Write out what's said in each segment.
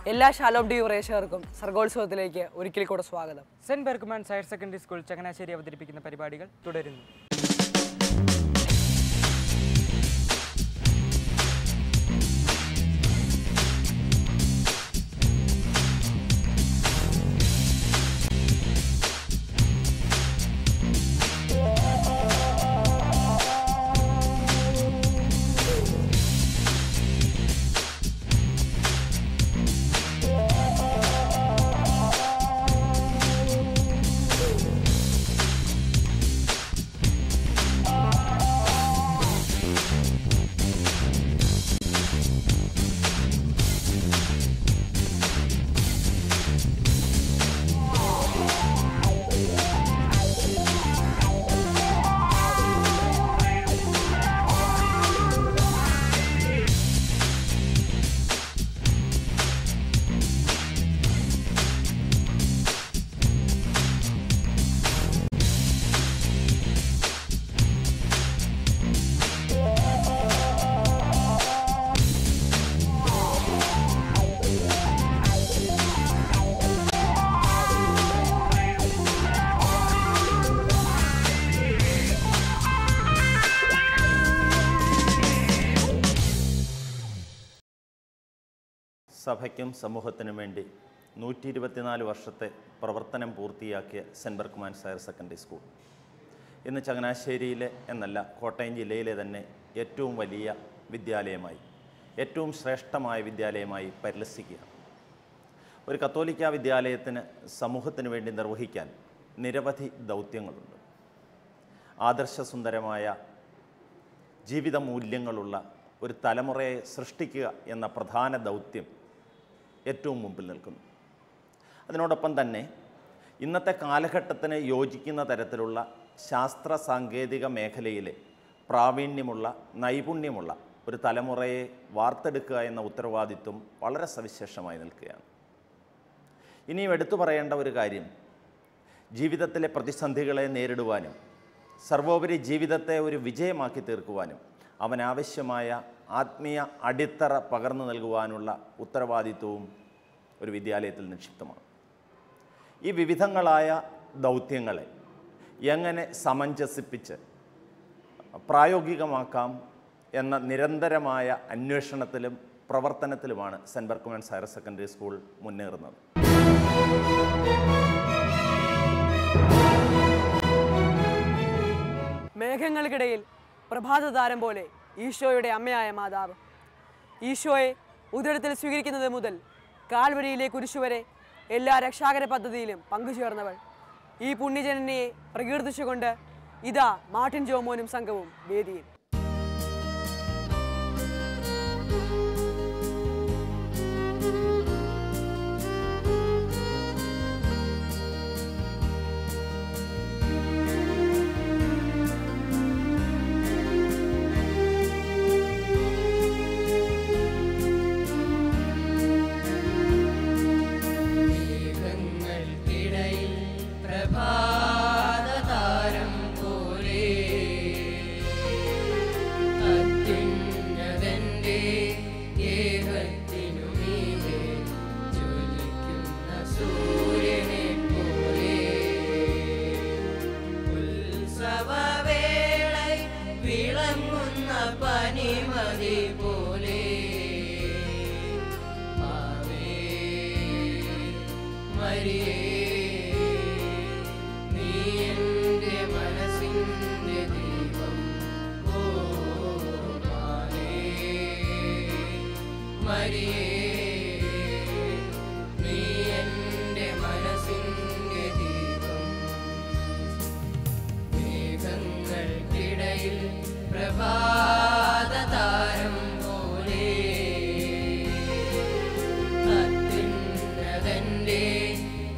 എല്ലാ Shalom D പ്രേക്ഷകർക്കും സർഗോത്സവത്തിലേക്ക് ഒരിക്കൽ കൂടെ സ്വാഗതം. Saint Berchmans higher secondary school Changanassery അവതരിപ്പിക്കുന്ന പരിപാടികൾ തുടരുന്നു. സഭയ്ക്കും സമൂഹത്തിനും വേണ്ടി 124 വർഷത്തെ പ്രവർത്തനം പൂർത്തിയാക്കിയ cent Berchmans higher secondary school ഇന്ന് ചങ്ങനാശ്ശേരിയിലെ എന്നല്ല കോട്ടയം ജില്ലയിലെ തന്നെ ഏറ്റവും വലിയ വിദ്യാലയമായി, ഏറ്റവും ശ്രേഷ്ഠമായ വിദ്യാലയമായി പരിലസിക്കുകയാണ്. ഒരു കത്തോലിക്ക വിദ്യാലയത്തിന് സമൂഹത്തിന് വേണ്ടി നിർവഹിക്കാൻ നിരവധി ദൗത്യങ്ങളുണ്ട്. ആദർശസുന്ദരമായ ജീവിത മൂല്യങ്ങളുള്ള ഒരു തലമുറയെ സൃഷ്ടിക്കുക എന്ന പ്രധാന ദൗത്യം ഏറ്റവും മുമ്പിൽ നിൽക്കുന്നു. അതിനോടൊപ്പം തന്നെ ഇന്നത്തെ കാലഘട്ടത്തിന് യോജിക്കുന്ന തരത്തിലുള്ള ശാസ്ത്ര സാങ്കേതിക മേഖലയിലെ പ്രാവീണ്യമുള്ള നൈപുണ്യമുള്ള ഒരു തലമുറയെ വാർത്തെടുക്കുക എന്ന ഉത്തരവാദിത്വം വളരെ സവിശേഷമായി നിൽക്കുകയാണ്. ഇനിയും എടുത്തു പറയേണ്ട ഒരു കാര്യം, ജീവിതത്തിലെ പ്രതിസന്ധികളെ നേരിടുവാനും സർവോപരി ജീവിതത്തെ ഒരു വിജയമാക്കി തീർക്കുവാനും അവനാവശ്യമായ ആത്മീയ അടിത്തറ പകർന്നു നൽകുവാനുള്ള ഉത്തരവാദിത്വവും ഒരു വിദ്യാലയത്തിൽ നിക്ഷിപ്തമാണ്. ഈ വിവിധങ്ങളായ ദൗത്യങ്ങളെ എങ്ങനെ സമഞ്ജസിപ്പിച്ച് പ്രായോഗികമാക്കാം എന്ന നിരന്തരമായ അന്വേഷണത്തിലും പ്രവർത്തനത്തിലുമാണ് cent Berchmans higher secondary school മുന്നേറുന്നത്. മേഘങ്ങൾക്കിടയിൽ പ്രഭാതതാരം പോലെ ഈശോയുടെ അമ്മയായ മാതാവ്, ഈശോയെ ഉദരത്തിൽ സ്വീകരിക്കുന്നത് മുതൽ കാൽവരിയിലെ കുരിശുവരെ എല്ലാ രക്ഷാകര പദ്ധതിയിലും പങ്കുചേർന്നവൾ, ഈ പുണ്യജനനിയെ പ്രകീർത്തിച്ചുകൊണ്ട് ഇതാ മാർട്ടിൻ ജോമോനും സംഘവും വേദിയിൽ.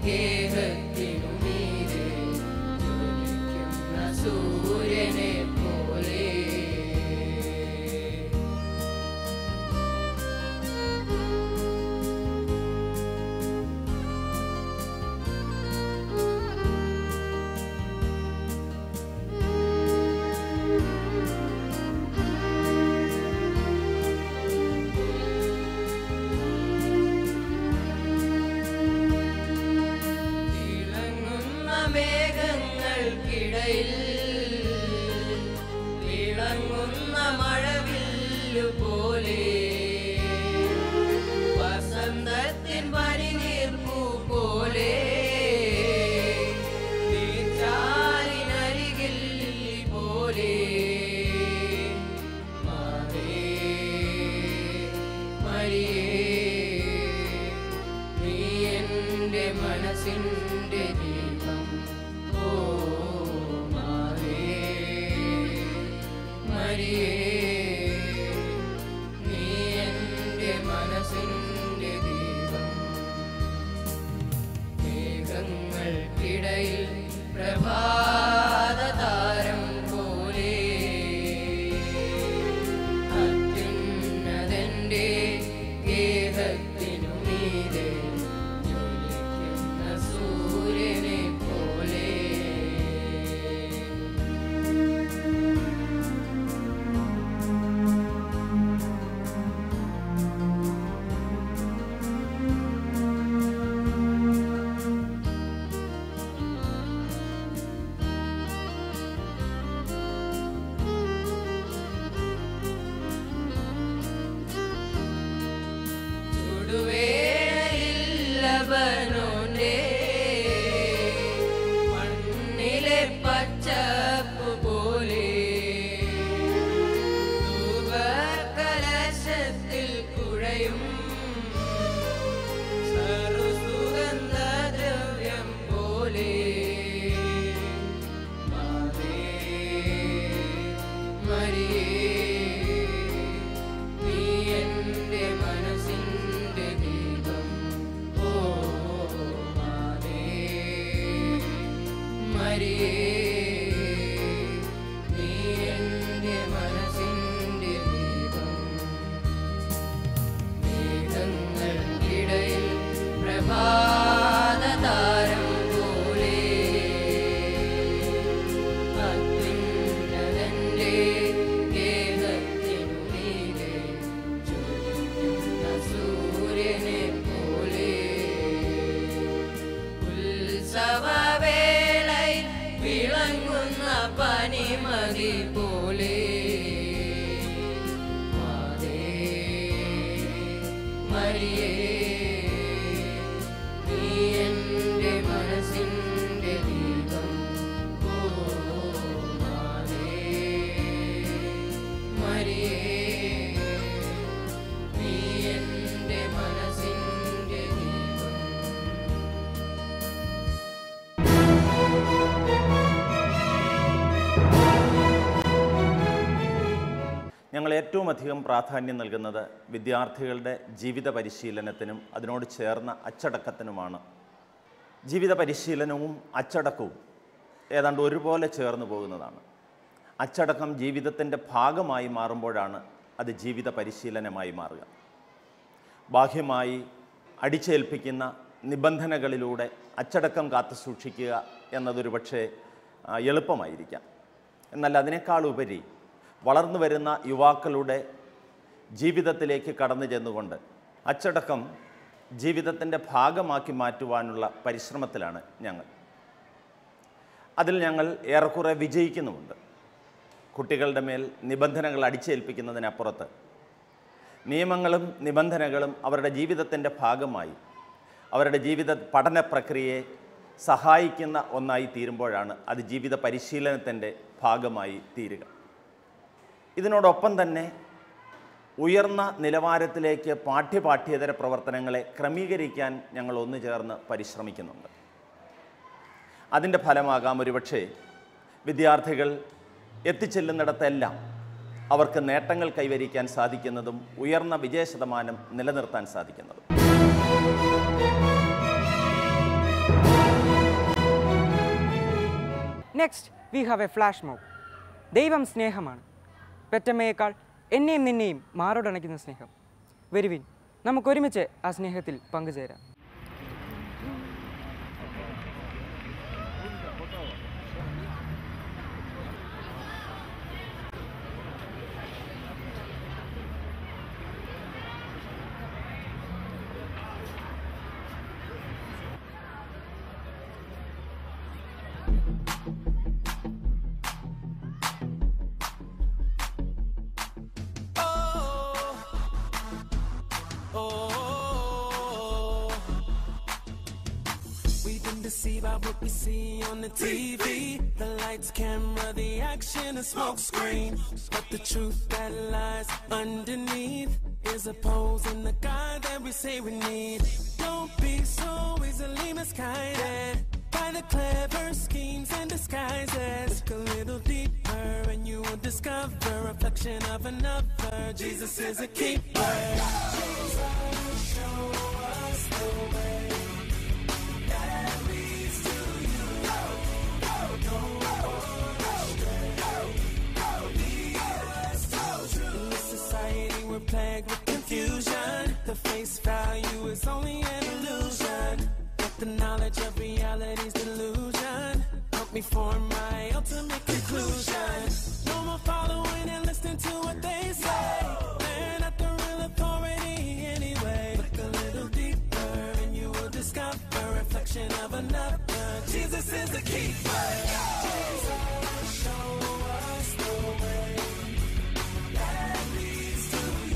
Yeah. ഇടയിൽ വിളങ്ങുന്ന മഴവില്ലു പോലെ വസന്തത്തിൻ പനിനീർപ്പൂ പോലെ നീർച്ചാലിനരികിൽ പോലെ മനസ്സിന്റെ ദീപം ഓ മരിയേ നീ എൻ്റെ മനസ്സിന്റെ ദീപം മേഘങ്ങൾക്കിടയിൽ പ്രഭാത താരം പോലെ അത്യുന്നതന്റെ ഗേഹത്തിനു മീതെ സൂര്യനെ പോലെ ചുടുവേലില്ലവനോന്റെ മണ്ണിലെ പച്ചപ്പ് പോലെ ധൂപകലശത്തിൽ കുഴയും സർവസുഗന്ധദ്രവ്യം പോലെ മരിയേ നീ എൻ്റെ മനസ്സിൻ്റെ ദീപം ഓ മരിയേ നീ എൻ്റെ മനസ്സിൻ്റെ ദീപം മേഘങ്ങൾക്കിടയിൽ പ്രഭാത താരം പോലെ അത്യുന്നതന്റെ ഗേഹത്തിനു മീതെ ജ്വലിക്കുന്ന സൂര്യനെ പോലെ ഉത്സവവേളയിൽ വിളങ്ങുന്ന പനിമതി പോലെ മരിയേ നീ എൻ്റെ മനസ്സിൻ്റെ ദീപം ഓ മരിയേ നീ എൻ്റെ മനസ്സിൻ്റെ ദീപം ഞങ്ങൾ ഏറ്റവും അധികം പ്രാധാന്യം നൽകുന്നത് വിദ്യാർത്ഥികളുടെ ജീവിത പരിശീലനത്തിനും അതിനോട് ചേർന്ന അച്ചടക്കത്തിനുമാണ്. ജീവിത പരിശീലനവും അച്ചടക്കവും ഏതാണ്ട് ഒരുപോലെ ചേർന്ന് പോകുന്നതാണ്. അച്ചടക്കം ജീവിതത്തിൻ്റെ ഭാഗമായി മാറുമ്പോഴാണ് അത് ജീവിത പരിശീലനമായി മാറുക. ബാഹ്യമായി അടിച്ചേൽപ്പിക്കുന്ന നിബന്ധനകളിലൂടെ അച്ചടക്കം കാത്തു സൂക്ഷിക്കുക എന്നതൊരു പക്ഷേ എളുപ്പമായിരിക്കാം. എന്നാൽ അതിനേക്കാൾ ഉപരി വളർന്നു വരുന്ന യുവാക്കളുടെ ജീവിതത്തിലേക്ക് കടന്നു ചെന്നുകൊണ്ട് അച്ചടക്കം ജീവിതത്തിൻ്റെ ഭാഗമാക്കി മാറ്റുവാനുള്ള പരിശ്രമത്തിലാണ് ഞങ്ങൾ. അതിൽ ഞങ്ങൾ ഏറെക്കുറെ വിജയിക്കുന്നുമുണ്ട്. കുട്ടികളുടെ മേൽ നിബന്ധനകൾ അടിച്ചേൽപ്പിക്കുന്നതിനപ്പുറത്ത് നിയമങ്ങളും നിബന്ധനകളും അവരുടെ ജീവിതത്തിൻ്റെ ഭാഗമായി അവരുടെ ജീവിത പഠന പ്രക്രിയയെ സഹായിക്കുന്ന ഒന്നായി തീരുമ്പോഴാണ് അത് ജീവിത പരിശീലനത്തിൻ്റെ ഭാഗമായി തീരുക. ഇതിനോടൊപ്പം തന്നെ ഉയർന്ന നിലവാരത്തിലേക്ക് പാഠ്യേതര പ്രവർത്തനങ്ങളെ ക്രമീകരിക്കാൻ ഞങ്ങൾ ഒന്നു ചേർന്ന് പരിശ്രമിക്കുന്നുണ്ട്. അതിൻ്റെ ഫലമാകാം ഒരുപക്ഷെ വിദ്യാർത്ഥികൾ എത്തിച്ചെല്ലുന്നിടത്തെല്ലാം അവർക്ക് നേട്ടങ്ങൾ കൈവരിക്കാൻ സാധിക്കുന്നതും ഉയർന്ന വിജയശതമാനം നിലനിർത്താൻ സാധിക്കുന്നതും. Next we have a flash mob. ദൈവം സ്നേഹമാണ്. പെറ്റമ്മയേക്കാൾ എന്നെയും നിന്നെയും മാറോടണയ്ക്കുന്ന സ്നേഹം. വരുവിൻ, നമുക്കൊരുമിച്ച് ആ സ്നേഹത്തിൽ പങ്കുചേരാം. deceived by what we see on the TV. The lights, camera, the action, a smoke screen. But the truth that lies underneath is opposing the God that we say we need. Don't be so easily misguided by the clever schemes and disguises. Look a little deeper and you will discover a reflection of another. Jesus is a keeper. Jesus, show us the way that leads to you. Don't go astray. Lead us to truth. In this society we're plagued with confusion. The face value is only an illusion. The knowledge of reality's delusion. Help me form my ultimate conclusion. No more following and listening to what they say. They're not the real authority anyway. Look a little deeper and you will discover a reflection of another. Jesus is the keeper. Jesus, show us the way that leads to you.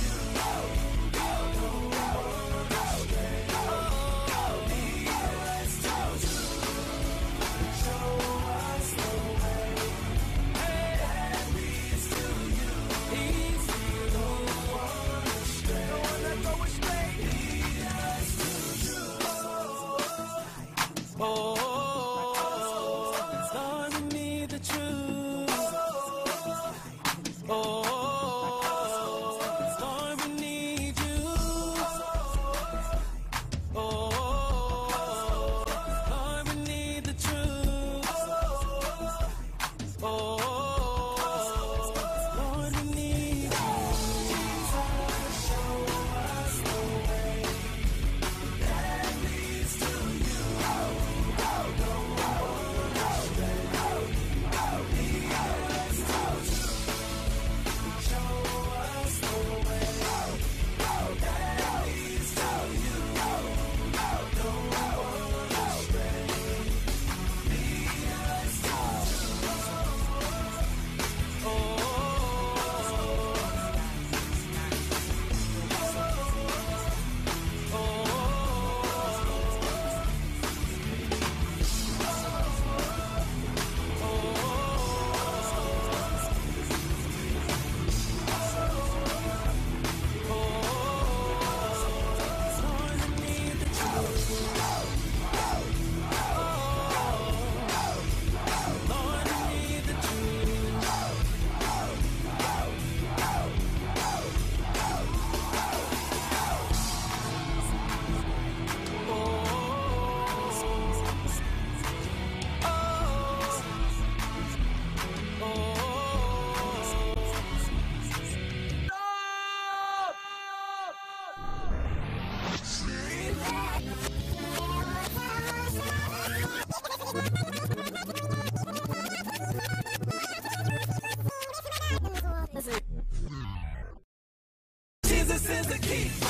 Jesus is the keeper.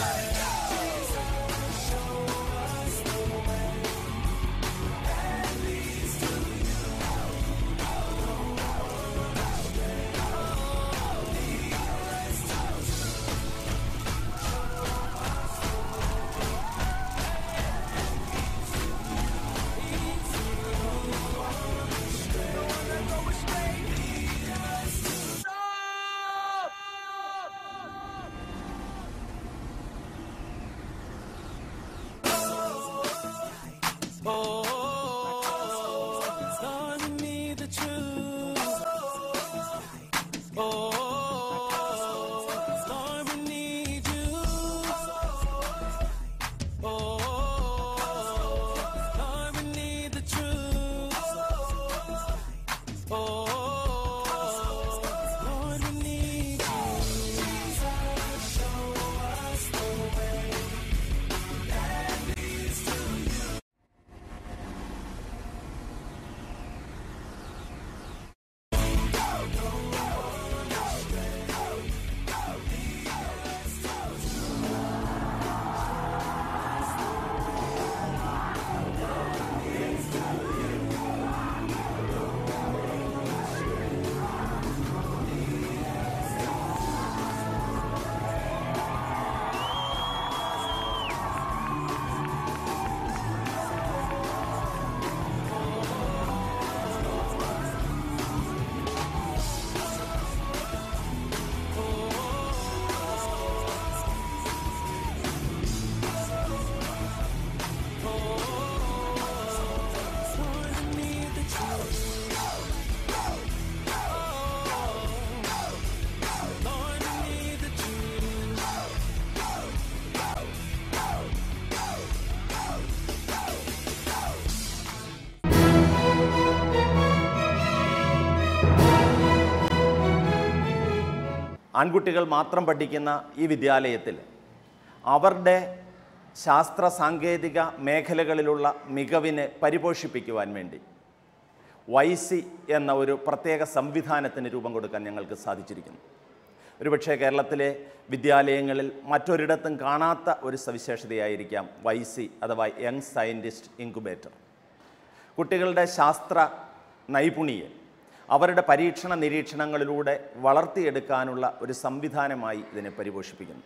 ആൺകുട്ടികൾ മാത്രം പഠിക്കുന്ന ഈ വിദ്യാലയത്തിൽ അവരുടെ ശാസ്ത്ര സാങ്കേതിക മേഖലകളിലുള്ള മികവിനെ പരിപോഷിപ്പിക്കുവാൻ വേണ്ടി YC എന്ന ഒരു പ്രത്യേക സംവിധാനത്തിന് രൂപം കൊടുക്കാൻ ഞങ്ങൾക്ക് സാധിച്ചിരിക്കുന്നു. ഒരുപക്ഷെ കേരളത്തിലെ വിദ്യാലയങ്ങളിൽ മറ്റൊരിടത്തും കാണാത്ത ഒരു സവിശേഷതയായിരിക്കാം YC അഥവാ യങ് സയൻറ്റിസ്റ്റ് ഇൻക്യുബേറ്റർ. കുട്ടികളുടെ ശാസ്ത്ര നൈപുണിയെ അവരുടെ പരീക്ഷണ നിരീക്ഷണങ്ങളിലൂടെ വളർത്തിയെടുക്കാനുള്ള ഒരു സംവിധാനമായി ഇതിനെ പരിപോഷിപ്പിക്കുന്നു.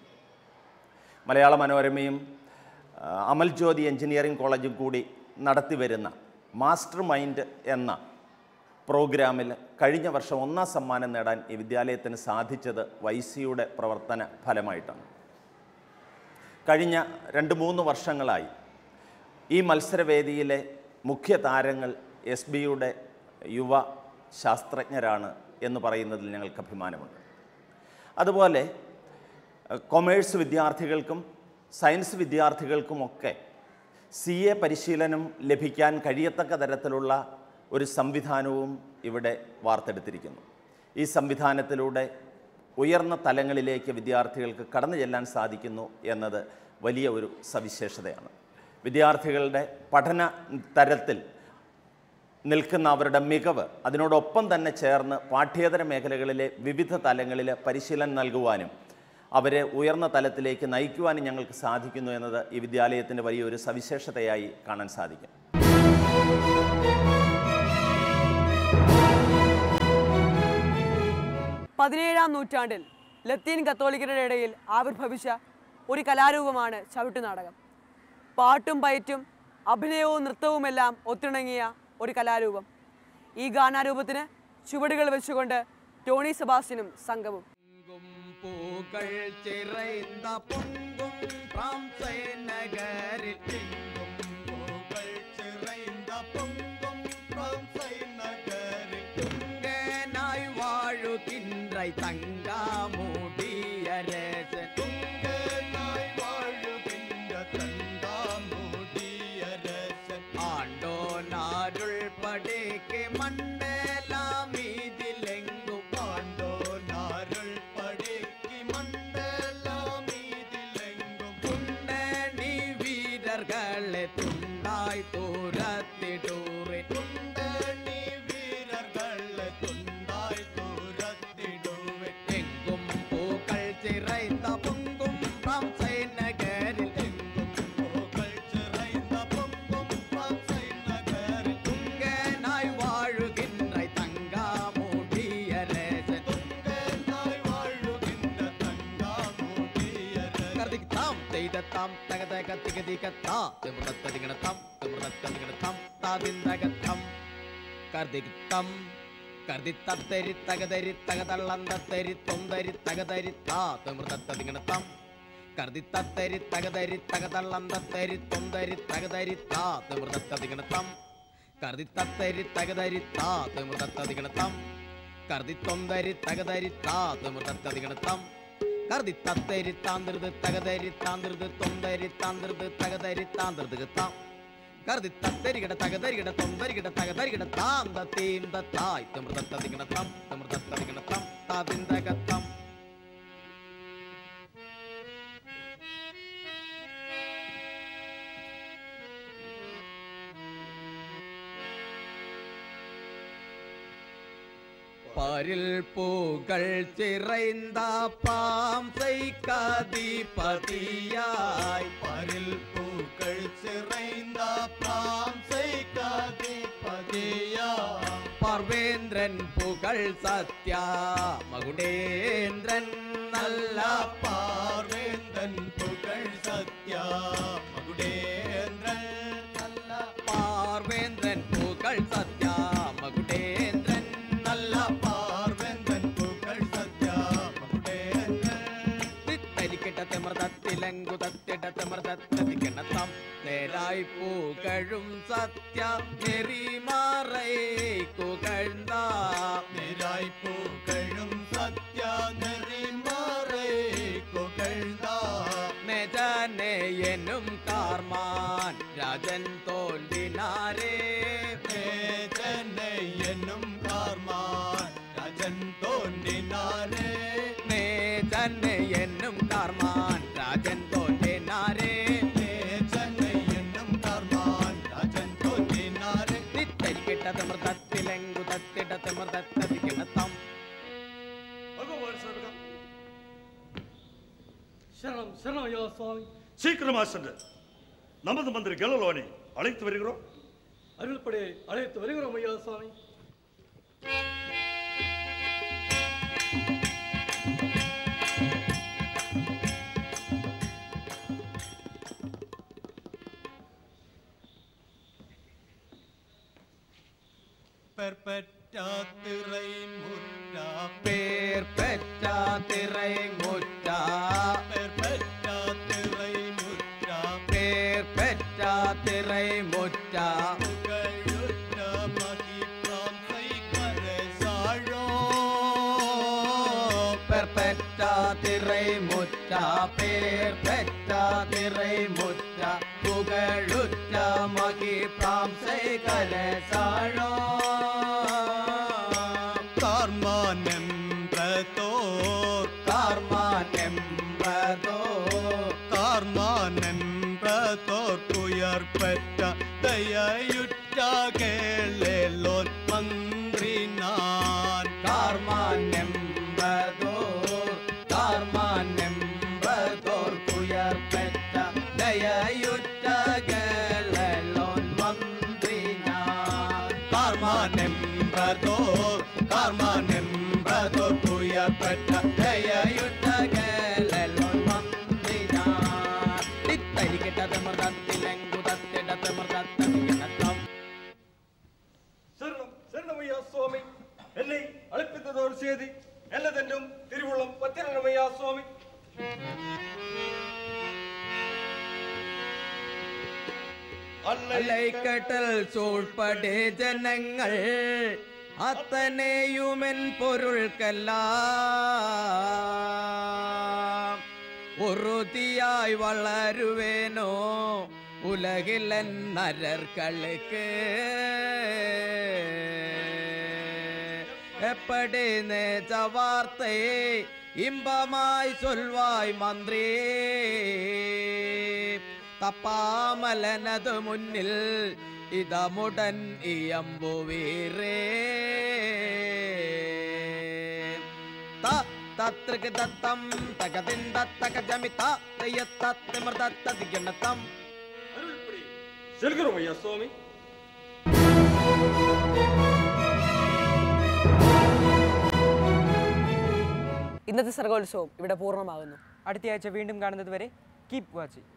മലയാള മനോരമയും അമൽ ജ്യോതി എഞ്ചിനീയറിംഗ് കോളേജും കൂടി നടത്തിവരുന്ന മാസ്റ്റർ മൈൻഡ് എന്ന പ്രോഗ്രാമിൽ കഴിഞ്ഞ വർഷം 1ാം സമ്മാനം നേടാൻ ഈ വിദ്യാലയത്തിന് സാധിച്ചത് YCയുടെ പ്രവർത്തന ഫലമായിട്ടാണ്. കഴിഞ്ഞ 2-3 വർഷങ്ങളായി ഈ മത്സരവേദിയിലെ മുഖ്യ താരങ്ങൾ SBയുടെ യുവ ശാസ്ത്രജ്ഞരാണ് എന്ന് പറയുന്നതിൽ ഞങ്ങൾക്ക് അഭിമാനമുണ്ട്. അതുപോലെ കൊമേഴ്സ് വിദ്യാർത്ഥികൾക്കും സയൻസ് വിദ്യാർത്ഥികൾക്കുമൊക്കെ CA പരിശീലനം ലഭിക്കാൻ കഴിയത്തക്ക തരത്തിലുള്ള ഒരു സംവിധാനവും ഇവിടെ വാർത്തെടുത്തിരിക്കുന്നു. ഈ സംവിധാനത്തിലൂടെ ഉയർന്ന തലങ്ങളിലേക്ക് വിദ്യാർത്ഥികൾക്ക് കടന്നു ചെല്ലാൻ സാധിക്കുന്നു എന്നത് വലിയ ഒരു സവിശേഷതയാണ്. വിദ്യാർത്ഥികളുടെ പഠന തരത്തിൽ നിൽക്കുന്ന അവരുടെ മികവ് അതിനോടൊപ്പം തന്നെ ചേർന്ന് പാഠ്യേതര മേഖലകളിലെ വിവിധ തലങ്ങളിൽ പരിശീലനം നൽകുവാനും അവരെ ഉയർന്ന തലത്തിലേക്ക് നയിക്കുവാനും ഞങ്ങൾക്ക് സാധിക്കുന്നു എന്നത് ഈ വിദ്യാലയത്തിൻ്റെ വലിയൊരു സവിശേഷതയായി കാണാൻ സാധിക്കും. പതിനേഴാം നൂറ്റാണ്ടിൽ ലത്തീൻ കത്തോലിക്കരുടെ ഇടയിൽ ആവിർഭവിച്ച ഒരു കലാരൂപമാണ് ചവിട്ടുനാടകം. പാട്ടും പയറ്റും അഭിനയവും നൃത്തവുമെല്ലാം ഒത്തിണങ്ങിയ ഒരു കലാരൂപം. ഈ ഗാനാരൂപത്തിന് ചുവടുകൾ വെച്ചുകൊണ്ട് ടോണി സെബാസ്റ്റ്യനും സംഘവും. പൂക്കൾ ചിറൈന്ത പൊങ്കും ഫ്രാൻസൈ നഗരിൽ തിങ്കും പൂക്കൾ ചിറൈന്ത പൊങ്കും ഫ്രാൻസൈ നഗരിൽ തുങ്കനായി വാഴുകിன்ற തങ്കാമൂടിയരസൻ തുങ്കനായി വാഴുകിன்ற തങ്കാമൂടിയരസൻ ആണ്ടോനാരുൾ പടേക്ക് മണ്ഡലമീതിലെങ്കും ആണ്ടോനാരുൾ പടേക്ക് മണ്ഡലമീതിലെങ്കും തുണ്ടണി വീരർകളെ തുണ്ടായി തൂരത്തിടൂറെ തുണ്ടണി വീരർകളെ തുണ്ടായി തൂരത്തിടൂറെ എങ്കും പൂക്കൾ ചിറൈന്ത പൊങ്കും ഫ്രാൻസൈ നഗരിൽ എങ്കും പൂക്കൾ ചിറൈന്ത പൊങ്കും ഫ്രാൻസൈ നഗരിൽ തുങ്കനായി വാഴുകിன்ற തങ്കാമൂടിയരസൻ തുങ്കനായി വാഴുകിன்ற തങ്കാമൂടിയരസൻ കർദിക്താം ചെയ്തത്താം തകതക തികതികത്താ തിമൃതത്തിഗണത്താം തിമൃതത്തിഗണത്താം താദിന്തകത്താം കർദിക്തം കർദിത്തത്തരി തകതരി തകതള്ളന്തത്തരി തൊന്തരി തകതരി താ തിമൃതത്തിഗണത്താം കർദിത്തത്തരി തകതരി തകതള്ളന്തത്തരി തൊന്തരി തകതരി താ തിമൃതത്തിഗണത്താം കർദിത്തത്തരി തകതരി താ തിമൃതത്തിഗണത്താം കർദിത്തൊന്തരി തകതരി താ തിമൃതത്തിഗണത്താം കർദിത്തത്തരി താന്ത്രത് തകതരി താന്ത്രത് തൊന്തരി താന്ത്രത് തകതരി താന്ത്രത് താം കർദിത്തത്തരികിട തകതരികിട തൊന്തരികിട തകതരികിട താന്ത തീന്ത തായ് തിമൃതത്തിഗണത്താം തിമൃതത്തിഗണത്താം താദിന്തകത്താം പരിൽ പൂകൾ ചിറൈന്ത പാംസൈ കതിപതിയായി പരിൽ പൂക്കൾ ചിറൈന്ത പാംസൈ കതിപതിയായി പാർവേന്ദ്രൻ പുകൾ സത്യ മകുടേന്ദ്രൻ നല്ല പാർവേന്ദ്രൻ പുകൾ സത്യ മകുടേന്ദ്രൻ നല്ല പാർവേന്ദ്രൻ പുകൾ സത്യ മകുടേന്ദ്രൻ നല്ല പാർവേന്ദ്രൻ പുകൾ സത്യ മകുടേന്ദ്രൻ തിത്തരിക്കിട്ട തിമൃതത്തിലങ്കുതത്തിട തിമൃതത്തിഗണത്താം നേരായി പൂകഴും സത്യ നെറിമാറൈ കുകഴ്ന്ന നേരായി പൂകഴും സത്യ നെറിമാറൈ കുകഴ്ന്ന നെജനേയനും കാർമാൻ രാജൻ തോൽവിനാരേ നെജനേയനും കാർമാൻ രാജൻ തോൽവിനാരേ തിമൃതത്തിലെങ്കു തത്തിട തിമൃതത്തതികിണത്തം சரணம் சரணம் ஐயா சுவாமி. சீக்கிரமா சென்று நமது மந்திரி கெலலோனை அழைத்து வருகிறோம். அருள்படி அழைத்து வருகிறோம் ஐயா சுவாமி. பெற்பெற்றாத்திரை முற்றா பேர் பெற்றாத்திரை முற்றா பெற்பெற்றாத்திரை முற்றா பேர் பெற்றாத்திரை முற்றா புகழுற்ற மகிழ்ச்சி கரசாழோ பெற்பெற்றாத்திரை முற்றா பேர் பெற்றாத்திரை முற்றா புகழுற்ற மகிழ்ச்சி கரசாழோ பெற்ற தயுற்றா கேளோன் மந்திரி நான் கார்மானெம்பதோர் குயர் பெற்ற தயுற்றா கேளோன் மந்திரி நான் கார்மானெம்பதோர் குயர் பெற்ற தயுற்றா கேளோன் மந்திரி நான் தித்தரிக்கிட்ட திமர்தத்திலெங்கு சுவாமி என்னை அழைப்பித்ததோடு செய்தி என்னதென்றும் திருவுள்ளம் பத்திரமையா சுவாமி. അലൈക്കട്ടൽ സൂൾപ്പടേ ജനങ്ങൾ അത്തനെയുമെൻ പൊരുൾക്കെല്ലാം ഉറുതിയായി വളരുവേനോ ഉലകിലൻ നരர்களுக்கு எப்படி நேச வார்த்தை இன்பமாய் சொல்வாய் மந்திரி தப்பாமலனது முன்னில் இதமுடன் இயம்புவீரே தத்ருக்கு தத்தம் தகதிந்த தகஜமிதா தயத்தத்திமிர்தத்ததிகிணத்தம் செல்கிறோம் ஐயா சுவாமி. ഇന്നത്തെ സർഗോത്സവം ഇവിടെ പൂർണ്ണമാകുന്നു. അടുത്തയാഴ്ച വീണ്ടും കാണുന്നത് വരെ കീപ് വാച്ചിങ്.